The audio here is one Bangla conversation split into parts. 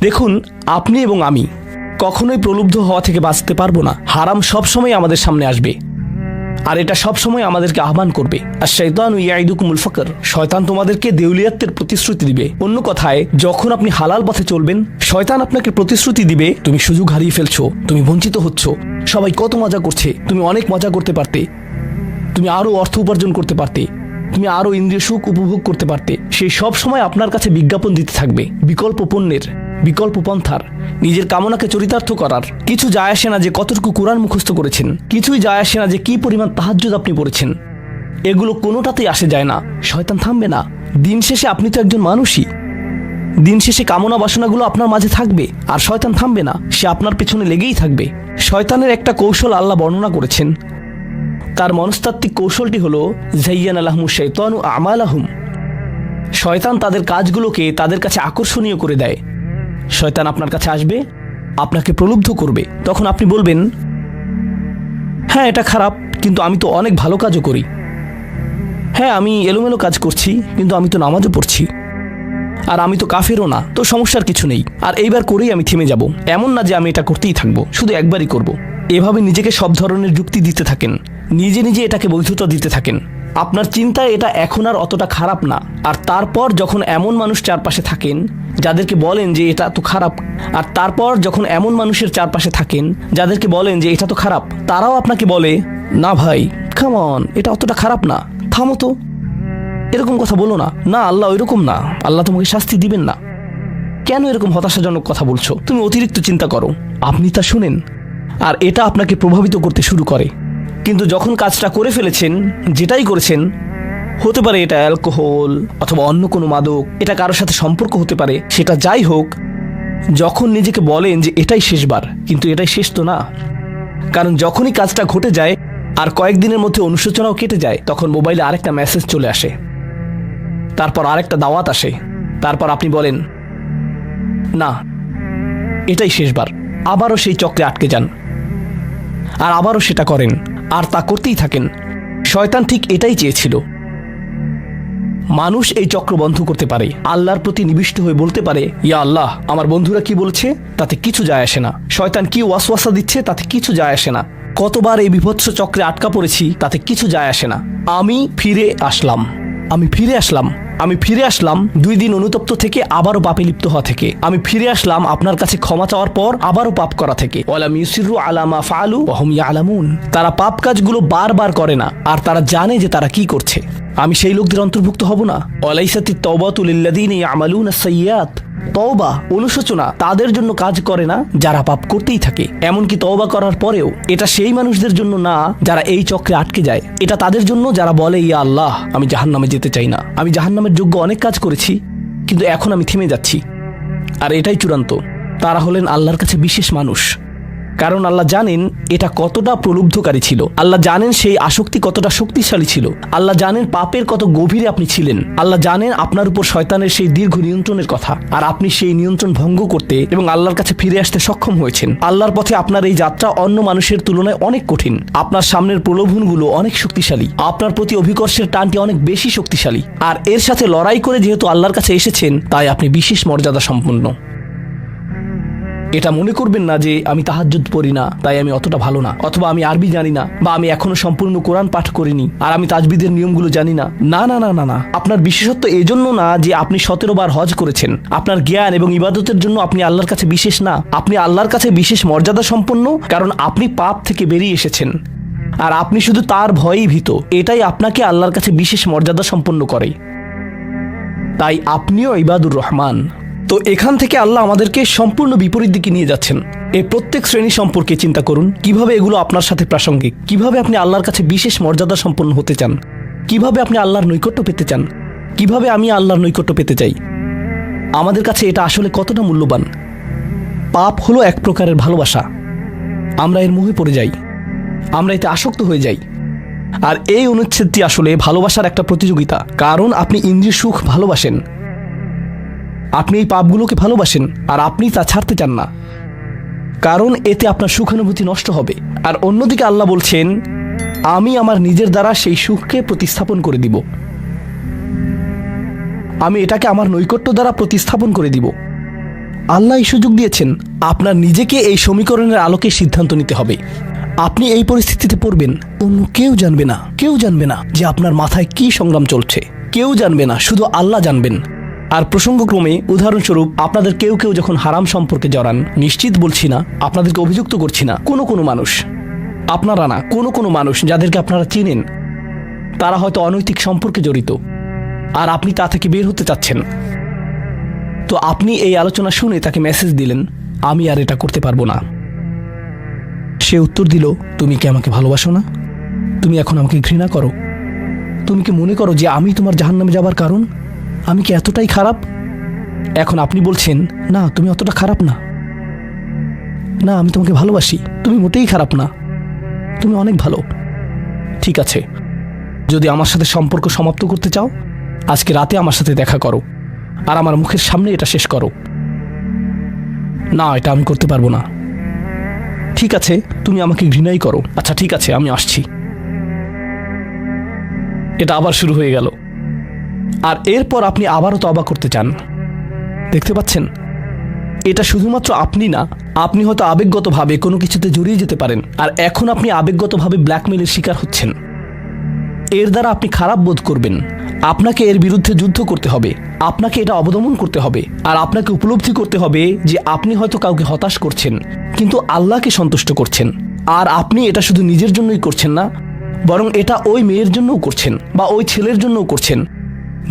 দেখুন, আপনি এবং আমি কখনোই প্রলুব্ধ হওয়া থেকে বাঁচতে পারবো না। হারাম সবসময় আমাদের সামনে আসবে, আর এটা সবসময় আমাদেরকে আহ্বান করবে। আর শাইতানু ইয়াইদুকুমুল ফাকর, শয়তান তোমাদেরকে দেউলিয়াত্বের প্রতিশ্রুতি দিবে। অন্য কথায়, যখন আপনি হালাল পথে চলবেন, শয়তান আপনাকে প্রতিশ্রুতি দিবে তুমি সুযোগ হারিয়ে ফেলছো, তুমি বঞ্চিত হচ্ছ, সবাই কত মজা করছে, তুমি অনেক মজা করতে পারতে, তুমি আরো অর্থ উপার্জন করতে পারতে, তুমি আরো ইন্দ্রিয় সুখ উপভোগ করতে পারতে। সেই সব সময় আপনার কাছে বিজ্ঞাপন দিতে থাকবে বিকল্প পণ্যের, বিকল্প পন্থার, নিজের কামনাকে চরিতার্থ করার। কিছু যায় আসে না যে কতটুকু কোরআন মুখস্থ করেছেন, কিছুই যায় আসে না যে কি পরিমাণ তাহাজ্জুদ আপনি পড়েছেন, এগুলো কোনোটাতেই আসে যায় না। শয়তান থামবে না। দিন শেষে আপনি তো একজন মানুষই, দিন শেষে কামনা বাসনাগুলো আপনার মাঝে থাকবে, আর শয়তান থামবে না, সে আপনার পেছনে লেগেই থাকবে। শয়তানের একটা কৌশল আল্লাহ বর্ণনা করেছেন। তার মনস্তাত্ত্বিক কৌশলটি হলো যায়্যানা লাহুমুশ শাইতানু আমালাহুম। শয়তান তাদের কাজগুলোকে তাদের কাছে আকর্ষণীয় করে দেয়। শয়তান আপনার কাছে আসবে, আপনাকে প্রলুব্ধ করবে। তখন আপনি বলবেন, হ্যাঁ এটা খারাপ, কিন্তু আমি তো অনেক ভালো কাজও করি। হ্যাঁ আমি এলোমেলো কাজ করছি, কিন্তু আমি তো নামাজও পড়ছি, আর আমি তো কাফেরও না, তো সমস্যার কিছু নেই। আর এইবার করেই আমি থেমে যাব, এমন না যে আমি এটা করতেই থাকবো, শুধু একবারই করব। এভাবে নিজেকে সব ধরনের যুক্তি দিতে থাকেন, নিজে নিজে এটাকে বৈধতা দিতে থাকেন। আপনার চিন্তায় এটা এখন আর অতটা খারাপ না। আর তারপর যখন এমন মানুষ চারপাশে থাকেন যাদেরকে বলেন যে এটা তো খারাপ, আর তারপর যখন এমন মানুষের চারপাশে থাকেন যাদেরকে বলেন যে এটা তো খারাপ, তারাও আপনাকে বলে, না ভাই কাম অন, এটা অতটা খারাপ না, থামো তো, এরকম কথা বলো না, না আল্লাহ ওইরকম না, আল্লাহ তোমাকে শাস্তি দিবেন না, কেন এরকম হতাশাজনক কথা বলছো, তুমি অতিরিক্ত চিন্তা করো। আপনি তা শুনেন, আর এটা আপনাকে প্রভাবিত করতে শুরু করে। কিন্তু যখন কাজটা করে ফেলেছেন, যেটাই করেছেন, হতে পারে এটা অ্যালকোহল অথবা অন্য কোনো মাদক, এটা কারোর সাথে সম্পর্ক হতে পারে, সেটা যাই হোক, যখন নিজেকে বলেন যে এটাই শেষবার, কিন্তু এটাই শেষ তো না। কারণ যখনই কাজটা ঘটে যায় আর কয়েকদিনের মধ্যে অনুশোচনাও কেটে যায়, তখন মোবাইলে আরেকটা মেসেজ চলে আসে, তারপর আরেকটা দাওয়াত আসে, তারপর আপনি বলেন না এটাই শেষবার, আবারও সেই চক্রে আটকে যান, আর আবারও সেটা করেন, আর তা করতেই থাকেন। শয়তান ঠিক এটাই চেয়েছিল। মানুষ এই চক্র বন্ধ করতে পারে, আল্লাহর প্রতি নিবিষ্ট হয়ে বলতে পারে, ইয়া আল্লাহ, আমার বন্ধুরা কি বলছে তাতে কিছু যায় আসে না, শয়তান কি ওয়াসওয়াসা দিচ্ছে তাতে কিছু যায় আসে না, কতবার এই বিভৎস চক্রে আটকা পড়েছি তাতে কিছু যায় আসে না। আমি ফিরে আসলাম, আমি ফিরে আসলাম, আমি ফিরে আসলাম 2 দিন অনুতপ্ত থেকে আবারও পাপে লিপ্ত হওয়া থেকে। আমি ফিরে আসলাম আপনার কাছে ক্ষমা চাওয়ার পর আবারও পাপ করা থেকে। ওয়ালাম ইউসিরু আলা মা ফাআলু ওয়া হুম ইয়ালামুন। তারা পাপ কাজগুলো বারবার করে না, আর তারা জানে যে তারা কি করছে। আমি সেই লোকদের অন্তর্ভুক্ত হব না। ওয়ালাইসাতিত তাওবাতু লিল্লাযিনা ইয়ামালুনাস সাইয়্যাত। তওবা, অনুশোচনা তাদের জন্য কাজ করে না যারা পাপ করতেই থাকে। এমনকি তওবা করার পরেও এটা সেই মানুষদের জন্য না যারা এই চক্রে আটকে যায়, এটা তাদের জন্য যারা বলে, ইয়া আল্লাহ, আমি জাহান্নামে যেতে চাই না, আমি জাহান্নামের যোগ্য অনেক কাজ করেছি, কিন্তু এখন আমি থেমে যাচ্ছি। আর এটাই চূড়ান্ত। তারা হলেন আল্লাহর কাছে বিশেষ মানুষ, কারণ আল্লাহ জানেন এটা কতটা প্রলুব্ধকারী ছিল, আল্লাহ জানেন সেই আসক্তি কতটা শক্তিশালী ছিল, আল্লাহ জানেন পাপের কত গভীরে আপনি ছিলেন, আল্লাহ জানেন আপনার উপর শয়তানের সেই দীর্ঘ নিয়ন্ত্রণের কথা, আর আপনি সেই নিয়ন্ত্রণ ভঙ্গ করতে এবং আল্লাহর কাছে ফিরে আসতে সক্ষম হয়েছেন। আল্লাহর পথে আপনার এই যাত্রা অন্য মানুষের তুলনায় অনেক কঠিন। আপনার সামনের প্রলোভনগুলো অনেক শক্তিশালী, আপনার প্রতি অভিকর্ষের টানটি অনেক বেশি শক্তিশালী, আর এর সাথে লড়াই করে যেহেতু আল্লাহর কাছে এসেছেন, তাই আপনি বিশেষ মর্যাদা সম্পন্ন। এটা মনে করবেন না যে আমি তাহাজ্জুদ পড়ি না তাই আমি অতটা ভালো না, অথবা আমি আরবি জানি না, বা আমি এখনো সম্পূর্ণ কোরআন পাঠ করিনি, আর আমি তাজবিদের নিয়মগুলো জানি না। না না না না না, আপনার বিশেষত্ব এজন্য না যে আপনি 17 বার হজ করেছেন। আপনার জ্ঞান এবং ইবাদতের জন্য আপনি আল্লাহর কাছে বিশেষ না, আপনি আল্লাহর কাছে বিশেষ মর্যাদা সম্পন্ন, কারণ আপনি পাপ থেকে বেরিয়ে এসেছেন, আর আপনি শুধু তার ভয়েই ভীত। এটাই আপনাকে আল্লাহর কাছে বিশেষ মর্যাদা সম্পন্ন করে। তাই আপনিও ইবাদুর রহমান। তো এখান থেকে আল্লাহ আমাদেরকে সম্পূর্ণ বিপরীত দিকে নিয়ে যাচ্ছেন। এই প্রত্যেক শ্রেণী সম্পর্কে চিন্তা করুন, কিভাবে এগুলো আপনার সাথে প্রাসঙ্গিক, কিভাবে আপনি আল্লাহর কাছে বিশেষ মর্যাদা সম্পন্ন হতে চান, কিভাবে আপনি আল্লাহর নৈকট্য পেতে চান, কিভাবে আমি আল্লাহর নৈকট্য পেতে চাই। আমাদের কাছে এটা আসলে কতটা মূল্যবান। পাপ হলো এক প্রকারের ভালোবাসা, আমরা এর মোহে পড়ে যাই, আমরা এতে আসক্ত হয়ে যাই। আর এই অনুচ্ছেদটি আসলে ভালোবাসার একটা প্রতিযোগিতা, কারণ আপনি ইন্দ্রিয় সুখ ভালোবাসেন, আপনি এই পাপগুলোকে ভালোবাসেন, আর আপনি তা ছাড়তে চান না, কারণ এতে আপনার সুখানুভূতি নষ্ট হবে। আর অন্যদিকে আল্লাহ বলছেন, আমি আমার নিজের দ্বারা সেই সুখকে প্রতিস্থাপন করে দিব, আমি এটাকে আমার নৈকট্য দ্বারা প্রতিস্থাপন করে দিব। আল্লাহ এই সুযোগ দিয়েছেন। আপনার নিজেকে এই সমীকরণের আলোকে সিদ্ধান্ত নিতে হবে। আপনি এই পরিস্থিতিতে পড়বেন, অন্য কেউ জানবে না, কেউ জানবে না যে আপনার মাথায় কি সংগ্রাম চলছে, কেউ জানবে না, শুধু আল্লাহ জানবেন। আর প্রসঙ্গক্রমে উদাহরণস্বরূপ আপনাদের কেউ কেউ যখন হারাম সম্পর্কে জড়ান, নিশ্চিত বলছি না, আপনাদেরকে অভিযুক্ত করছি না, কোনো মানুষ, আপনারা না, কোনো মানুষ যাদেরকে আপনারা চিনেন, তারা হয়তো অনৈতিক সম্পর্কে জড়িত, আর আপনি তা থেকে বের হতে চাচ্ছেন। তো আপনি এই আলোচনা শুনে তাকে মেসেজ দিলেন, আমি আর এটা করতে পারবো না। সে উত্তর দিল, তুমি কি আমাকে ভালোবাসো না? তুমি এখন আমাকে ঘৃণা করো? তুমি কি মনে করো যে আমি তোমার জাহান্নামে যাবার কারণ? আমি কি এতটাই খারাপ? এখন আপনি বলছেন, না তুমি অতটা খারাপ না, না আমি তোমাকে ভালোবাসি, তুমি মোটেই খারাপ না, তুমি অনেক ভালো। ঠিক আছে, যদি আমার সাথে সম্পর্ক সমাপ্ত করতে চাও, আজকে রাতে আমার সাথে দেখা করো, আর আমার মুখের সামনে এটা শেষ করো। না, এটা আমি করতে পারবো না। ঠিক আছে, তুমি আমাকে ঘৃণাই করো, আচ্ছা ঠিক আছে, আমি আসছি। এটা আবার শুরু হয়ে গেল, আর এরপর আপনি আবারও তওবা করতে চান। দেখতে পাচ্ছেন, এটা শুধুমাত্র আপনি না, আপনি হয়তো আবেগগতভাবে কোনো কিছুতে জড়িয়ে যেতে পারেন, আর এখন আপনি আবেগগতভাবে ব্ল্যাকমেলের শিকার হচ্ছেন। এর দ্বারা আপনি খারাপ বোধ করবেন। আপনাকে এর বিরুদ্ধে যুদ্ধ করতে হবে, আপনাকে এটা অবদমন করতে হবে, আর আপনাকে উপলব্ধি করতে হবে যে আপনি হয়তো কাউকে হতাশ করছেন, কিন্তু আল্লাহকে সন্তুষ্ট করছেন। আর আপনি এটা শুধু নিজের জন্যই করছেন না, বরং এটা ওই মেয়ের জন্যও করছেন, বা ওই ছেলের জন্যও করছেন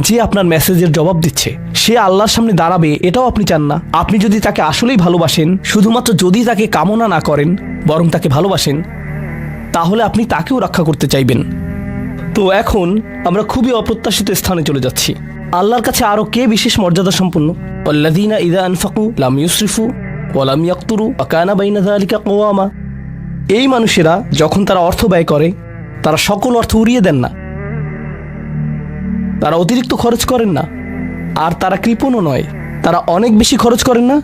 যে আপনার মেসেজের জবাব দিচ্ছে। সে আল্লাহর সামনে দাঁড়াবে, এটাও আপনি চান না। আপনি যদি তাকে আসলেই ভালোবাসেন, শুধুমাত্র যদি তাকে কামনা না করেন, বরং তাকে ভালোবাসেন, তাহলে আপনি তাকেও রক্ষা করতে চাইবেন। তো এখন আমরা খুবই অপ্রত্যাশিত স্থানে চলে যাচ্ছি। আল্লাহর কাছে আরও কে বিশেষ মর্যাদা সম্পন্ন? আল্লাযীনা ইযা আনফাকু লাম ইউসরিফু ওয়া লাম ইয়াকতুরু ওয়া কানা বাইনা যালিকা কওয়ামা। এই মানুষেরা যখন তারা অর্থ ব্যয় করে, তারা সকল অর্থ উড়িয়ে দেন না, তারা অতিরিক্ত খরচ করেন না, আর তারা কৃপণও নয়। তারা অনেক বেশি খরচ করেন না,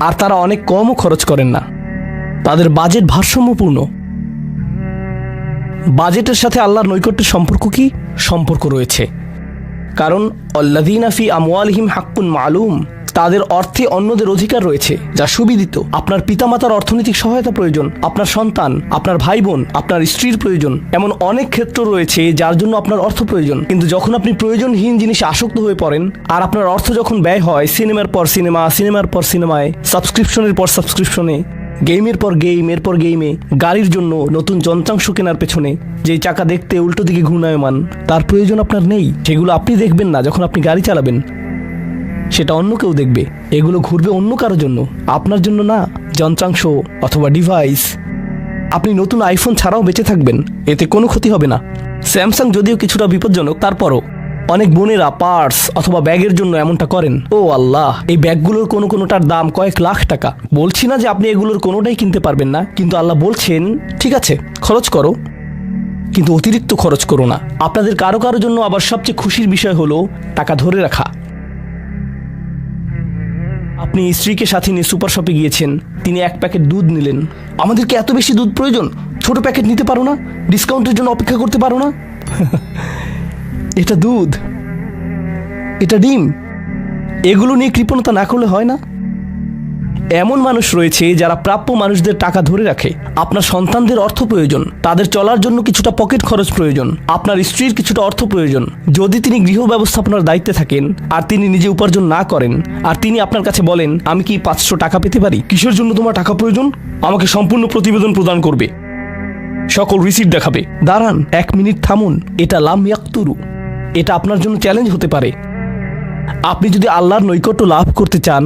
আর তারা অনেক কমও খরচ করেন না। তাদের বাজেট ভারসাম্যপূর্ণ। বাজেটের সাথে আল্লাহর নৈকট্যের সম্পর্ক কি? সম্পর্ক রয়েছে, কারণ আল্লাযীনা ফি আমওয়ালিহিম হাক্কুন মালুম, তাদের অর্থে অন্যদের অধিকার রয়েছে যা সুবিদিত। আপনার পিতামাতার অর্থনৈতিক সহায়তা প্রয়োজন, আপনার সন্তান, আপনার ভাই বোন, আপনার স্ত্রীর প্রয়োজন, এমন অনেক ক্ষেত্র রয়েছে যার জন্য আপনার অর্থ প্রয়োজন। কিন্তু যখন আপনি প্রয়োজনহীন জিনিসে আসক্ত হয়ে পড়েন, আর আপনার অর্থ যখন ব্যয় হয় সিনেমার পর সিনেমা, সিনেমার পর সিনেমায়, সাবস্ক্রিপশনের পর সাবস্ক্রিপশনে, গেমের পর গেম, এরপর গেমে, গাড়ির জন্য নতুন যন্ত্রাংশ কেনার পেছনে, যেই চাকা দেখতে উল্টো দিকে ঘূর্ণায়মান, তার প্রয়োজন আপনার নেই। সেগুলো আপনি দেখবেন না যখন আপনি গাড়ি চালাবেন, সেটা অন্য কেউ দেখবে। এগুলো ঘুরবে অন্য কারোর জন্য, আপনার জন্য না। যন্ত্রাংশ অথবা ডিভাইস। আপনি নতুন আইফোন ছাড়াও বেঁচে থাকবেন, এতে কোনো ক্ষতি হবে না। স্যামসাং যদিও কিছুটা বিপজ্জনক, তারপরও অনেক বোনেরা পার্স অথবা ব্যাগের জন্য এমনটা করেন। ও আল্লাহ, এই ব্যাগগুলোর কোনোটার দাম কয়েক লাখ টাকা। বলছি না যে আপনি এগুলোর কোনোটাই কিনতে পারবেন না, কিন্তু আল্লাহ বলছেন ঠিক আছে খরচ করো, কিন্তু অতিরিক্ত খরচ করো না। আপনাদের কারো জন্য আবার সবচেয়ে খুশির বিষয় হলো টাকা ধরে রাখা। আপনি স্ত্রীকে সাথে নিয়ে সুপার শপে গিয়েছেন, তিনি এক প্যাকেট দুধ নিলেন। আমাদেরকে এত বেশি দুধ প্রয়োজন, ছোট প্যাকেট নিতে পারো না? ডিসকাউন্টের জন্য অপেক্ষা করতে পারো না? এটা দুধ, এটা ডিম, এগুলো নিয়ে কৃপণতা না করলে হয় না? এমন মানুষ রয়েছে যারা প্রাপ্য মানুষদের টাকা ধরে রাখে। আপনার সন্তানদের অর্থ প্রয়োজন, তাদের চলার জন্য কিছুটা পকেট খরচ প্রয়োজন, আপনার স্ত্রীর কিছুটা অর্থ প্রয়োজন। যদি তিনি গৃহ ব্যবস্থাপনার দায়িত্বে থাকেন আর তিনি নিজে উপার্জন না করেন, আর তিনি আপনার কাছে বলেন আমি কি 500 টাকা পেতে পারি? কিসের জন্য তোমার টাকা প্রয়োজন? আমাকে সম্পূর্ণ প্রতিবেদন প্রদান করবে, সকল রিসিট দেখাবে। দাঁড়ান, 1 মিনিট থামুন। এটা লাম ইয়াকতুরু, এটা আপনার জন্য চ্যালেঞ্জ হতে পারে। আপনি যদি আল্লাহর নৈকট্য লাভ করতে চান,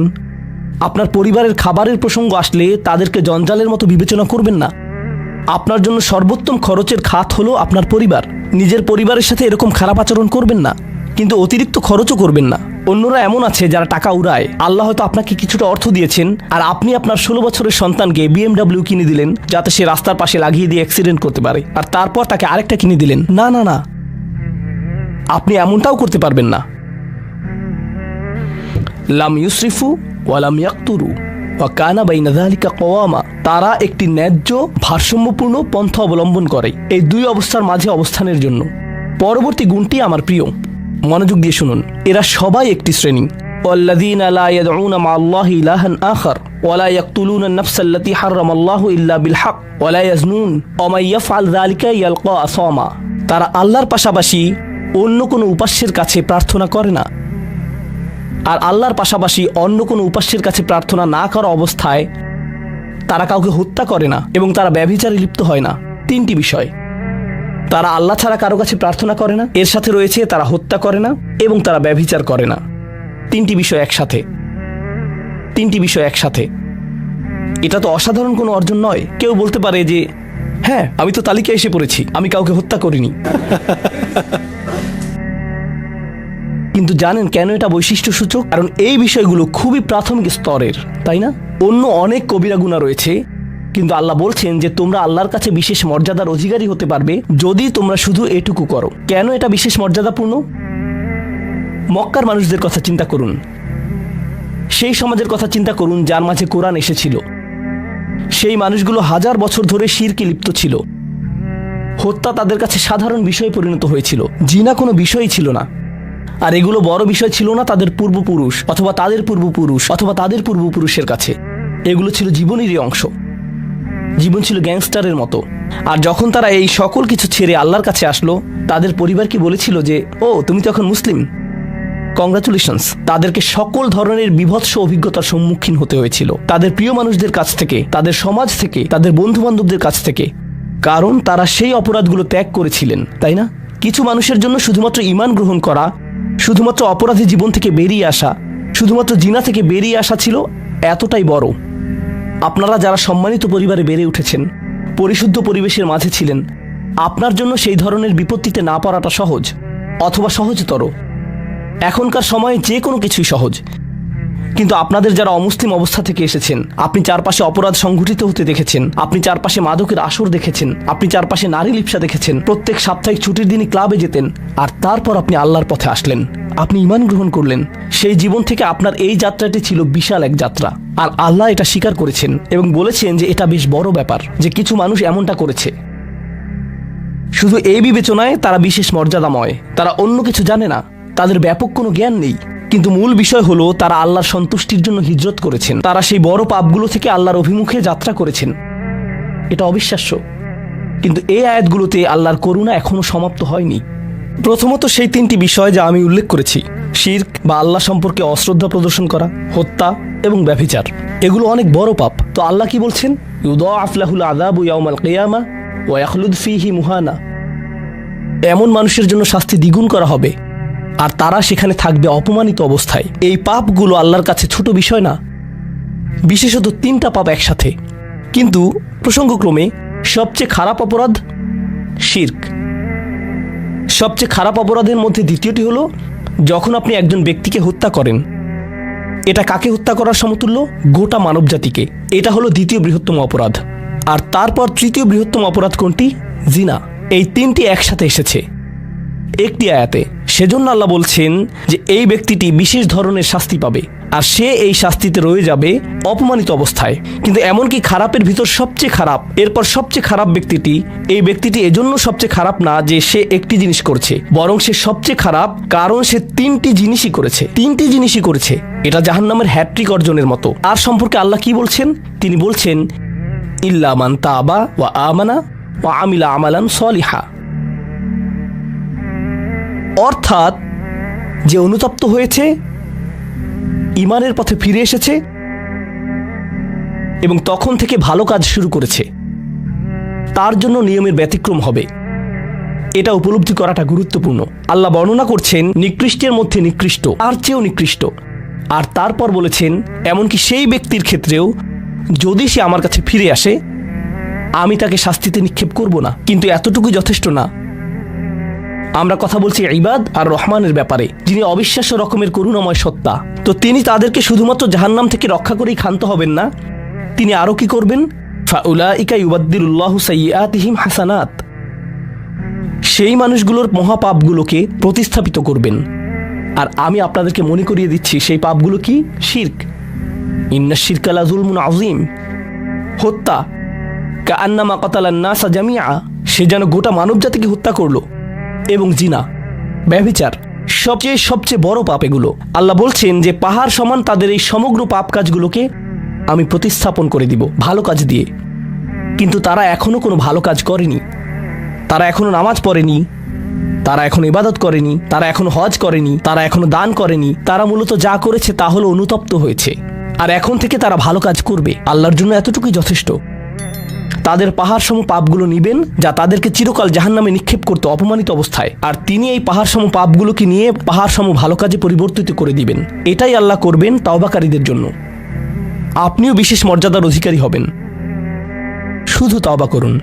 আপনার পরিবারের খাবারের প্রসঙ্গ আসলে তাদেরকে জঞ্জালের মতো বিবেচনা করবেন না। আপনার জন্য সর্বোত্তম খরচের খাত হলো আপনার পরিবার। নিজের পরিবারের সাথে এরকম খারাপ আচরণ করবেন না, কিন্তু অতিরিক্ত খরচও করবেন না। অন্যরা এমন আছে যারা টাকা উড়ায়। আল্লাহ হয়তো আপনাকে কিছুটা অর্থ দিয়েছেন, আর আপনি আপনার 16 বছরের সন্তানকে BMW কিনে দিলেন যাতে সে রাস্তার পাশে লাগিয়ে দিয়ে অ্যাক্সিডেন্ট করতে পারে, আর তারপর তাকে আরেকটা কিনে দিলেন। না না না, আপনি এমনটাও করতে পারবেন না। লাম ইউসরিফু ওয়া লাম ইয়াকতুরু ওয়া কানা বাইনা যালিকা কওয়ামা। তারা একটি ন্যায্য ভারসাম্যপূর্ণ পন্থা অবলম্বন করে এই দুই অবস্থার মাঝে অবস্থানের জন্য। পরবর্তী গুণটি আমার প্রিয়, মনোযোগ দিয়ে শুনুন। এরা সবাই একটি শ্রেণী, والذين لا يدعون مع الله إلها آخر ولا يقتلون النفس التي حرم الله إلا بالحق ولا يزنون ومن يفعل ذلك يلقى أثاما। তারা আল্লাহর পাশাপাশি অন্য কোনো উপাস্যের কাছে প্রার্থনা করে না, আর আল্লাহর পাশাপাশি অন্য কোনো উপাস্যের কাছে প্রার্থনা না করা অবস্থায় তারা কাউকে হত্যা করে না এবং তারা ব্যভিচারে লিপ্ত হয় না। তিনটি বিষয়, তারা আল্লাহ ছাড়া কারো কাছে প্রার্থনা করে না, এর সাথে রয়েছে তারা হত্যা করে না এবং তারা ব্যভিচার করে না। তিনটি বিষয় একসাথে। এটা তো অসাধারণ কোনো অর্জন নয়। কেউ বলতে পারে যে হ্যাঁ, আমি তো তালিকায় এসে পড়েছি, আমি কাউকে হত্যা করিনি। কিন্তু জানেন কেন এটা বৈশিষ্ট্য সূচক? কারণ এই বিষয়গুলো খুবই প্রাথমিক স্তরের, তাই না? অন্য অনেক কবিরা গুনাহ রয়েছে, কিন্তু আল্লাহ বলছেন যে তোমরা আল্লাহর কাছে বিশেষ মর্যাদার অধিকারী হতে পারবে যদি তোমরা শুধু এটুকু করো। কেন এটা বিশেষ মর্যাদাপূর্ণ? মক্কার মানুষদের কথা চিন্তা করুন, সেই সমাজের কথা চিন্তা করুন যার মাঝে কোরআন এসেছিল। সেই মানুষগুলো হাজার বছর ধরে শিরকে লিপ্ত ছিল। হত্যা তাদের কাছে সাধারণ বিষয়ে পরিণত হয়েছিল, জিনা কোনো বিষয়ই ছিল না। আর এগুলো বড় বিষয় ছিল না তাদের পূর্বপুরুষ অথবা তাদের পূর্বপুরুষ অথবা তাদের পূর্বপুরুষের কাছে। এগুলো ছিল জীবনেরই অংশ। জীবন ছিল গ্যাংস্টারের মতো। আর যখন তারা এই সকল কিছু ছেড়ে আল্লাহর কাছে আসলো, তাদের পরিবার কি বলেছিল যে ও তুমি তো এখন মুসলিম, কংগ্রাচুলেশনস। তাদেরকে সকল ধরনের বিভৎস অভিজ্ঞতার সম্মুখীন হতে হয়েছিল, তাদের প্রিয় মানুষদের কাছ থেকে, তাদের সমাজ থেকে, তাদের বন্ধু বান্ধবদের কাছ থেকে, কারণ তারা সেই অপরাধগুলো ত্যাগ করেছিলেন, তাই না? কিছু মানুষের জন্য শুধুমাত্র ঈমান গ্রহণ করা, শুধুমাত্র অপরাধী জীবন থেকে বেরিয়ে আসা, শুধুমাত্র জিনা থেকে বেরিয়ে আসা ছিল এতটাই বড়। আপনারা যারা সম্মানিত পরিবারে বেড়ে উঠেছেন, পরিশুদ্ধ পরিবেশের মাঝে ছিলেন, আপনার জন্য সেই ধরনের বিপত্তিতে না পড়াটা সহজ অথবা সহজতর। এখনকার সময়ে যে কোনো কিছুই সহজ, কিন্তু আপনাদের যারা অমুসলিম অবস্থা থেকে এসেছেন, আপনি চারপাশে অপরাধ সংঘটিত হতে দেখেছেন, আপনি চারপাশে মাদকের আসর দেখেছেন, আপনি চারপাশে নারী লিপ্সা দেখেছেন, প্রত্যেক সাপ্তাহিক ছুটির দিনই ক্লাবে যেতেন, আর তারপর আপনি আল্লাহর পথে আসলেন, আপনি ঈমান গ্রহণ করলেন। সেই জীবন থেকে আপনার এই যাত্রাটি ছিল বিশাল এক যাত্রা, আর আল্লাহ এটা স্বীকার করেছেন এবং বলেছেন যে এটা বেশ বড় ব্যাপার যে কিছু মানুষ এমনটা করেছে। শুধু এই বিবেচনায় তারা বিশেষ মর্যাদাময়, তারা অন্য কিছু জানে না, তাদের ব্যাপক কোনো জ্ঞান নেই, কিন্তু মূল বিষয় হলো তারা আল্লাহর সন্তুষ্টির জন্য হিজরত করেছেন, তারা সেই বড় পাপগুলো থেকে আল্লাহর অভিমুখে যাত্রা করেছেন। এটা অবিশ্বাস্য, কিন্তু এই আয়াতগুলোতে আল্লাহর করুণা এখনো সমাপ্ত হয়নি। প্রথমত সেই তিনটি বিষয় যা আমি উল্লেখ করেছি, শিরক বা আল্লাহ সম্পর্কে অশ্রদ্ধা প্রদর্শন করা, হত্যা এবং ব্যভিচার, এগুলো অনেক বড় পাপ। তো আল্লাহ কি বলছেন? ইউদাআফ লাহুল আযাবু ইয়াওমাল কিয়ামা ওয়া ইয়াখলুদ ফীহি মুহানা। এমন মানুষের জন্য শাস্তি দ্বিগুণ করা হবে, আর তারা সেখানে থাকবে অপমানিত অবস্থায়। এই পাপগুলো আল্লাহর কাছে ছোট বিষয় না, বিশেষত তিনটা পাপ একসাথে। কিন্তু প্রসঙ্গক্রমে সবচেয়ে খারাপ অপরাধ শিরক। সবচেয়ে খারাপ অপরাধের মধ্যে দ্বিতীয়টি হলো যখন আপনি একজন ব্যক্তিকে হত্যা করেন। এটা কাকে হত্যা করার সমতুল্য? গোটা মানবজাতিকে। এটা হলো দ্বিতীয় বৃহত্তম অপরাধ। আর তারপর তৃতীয় বৃহত্তম অপরাধ কোনটি? জিনা। এই তিনটি একসাথে এসেছে একটি আয়াতে। সেজন্য আল্লাহ বলছেন যে এই ব্যক্তিটি বিশেষ ধরনের শাস্তি পাবে, আর সে এই শাস্তিতে রয়ে যাবে অপমানিত অবস্থায়। কিন্তু এমনকি খারাপের ভিতর সবচেয়ে খারাপ, এরপর সবচেয়ে খারাপ ব্যক্তিটি, এই ব্যক্তিটি এজন্য সবচেয়ে খারাপ না যে সে একটি জিনিস করছে, বরং সে সবচেয়ে খারাপ কারণ সে তিনটি জিনিসই করেছে। এটা জাহান্নামের হ্যাট্রিক অর্জনের মতো। আর সম্পর্কে আল্লাহ কি বলছেন? তিনি বলছেন ইল্লা মান তাবা ওয়া আমানা ওয়া আমিলা আমালান সলিহা। অর্থাৎ যে অনুতপ্ত হয়েছে, ঈমানের পথে ফিরে এসেছে এবং তখন থেকে ভালো কাজ শুরু করেছে, তার জন্য নিয়মের ব্যতিক্রম হবে। এটা উপলব্ধি করাটা গুরুত্বপূর্ণ। আল্লাহ বর্ণনা করছেন নিকৃষ্টের মধ্যে নিকৃষ্ট, তার চেয়েও নিকৃষ্ট। আর তারপর বলেছেন এমনকি সেই ব্যক্তির ক্ষেত্রেও যদি সে আমার কাছে ফিরে আসে, আমি তাকে শাস্তিতে নিক্ষেপ করব না। কিন্তু এতটুকু যথেষ্ট না। আমরা কথা বলছি ইবাদ আর রহমানের ব্যাপারে, যিনি অবিশ্বাস্য রকমের করুণাময় সত্তা। তো তিনি তাদেরকে শুধুমাত্র জাহান্নাম থেকে রক্ষা করেই ক্ষান্ত হবেন না, তিনি আরও কি করবেন? ফাউলাইকা ইউবাদদিলুল্লাহু সাইয়্যাতিহিম হাসানাত। সেই মানুষগুলোর মহাপাপগুলোকে প্রতিস্থাপিত করবেন। আর আমি আপনাদেরকে মনে করিয়ে দিচ্ছি সেই পাপগুলো কি? শিরক। ইন্নাশ শিরকা লাযুলমুন আযীম। হত্যা, কাআন্নামা কাতালান নাসা জামিআ, সে যেন গোটা মানবজাতিকে হত্যা করলো। এবং জিনা, ব্যভিচার, সবচেয়ে সবচেয়ে বড় পাপ এগুলো। আল্লাহ বলছেন যে পাহাড় সমান তাদের এই সমগ্র পাপ কাজগুলোকে আমি প্রতিস্থাপন করে দিব ভালো কাজ দিয়ে। কিন্তু তারা এখনো কোনো ভালো কাজ করেনি, তারা এখনো নামাজ পড়েনি, তারা এখনো ইবাদত করেনি, তারা এখনো হজ করেনি, তারা এখনো দান করেনি। তারা মূলত যা করেছে তা হলো অনুতপ্ত হয়েছে। আর এখন থেকে তারা ভালো কাজ করবে, আল্লাহর জন্য এতটুকুই যথেষ্ট। তাদের পাহাড় সম পাপগুলো নিবেন যা তাদেরকে চিরকাল জাহান্নামে নিক্ষেপ করতে অপমানিত অবস্থায়, আর তিনি এই পাহাড় সম পাপগুলোকে নিয়ে পাহাড় সম ভালো কাজে পরিবর্তিত করে দিবেন। এটাই আল্লাহ করবেন তাওবাকারীদের জন্য। আপনিও বিশেষ মর্যাদার অধিকারী হবেন। শুধু তওবা করুন।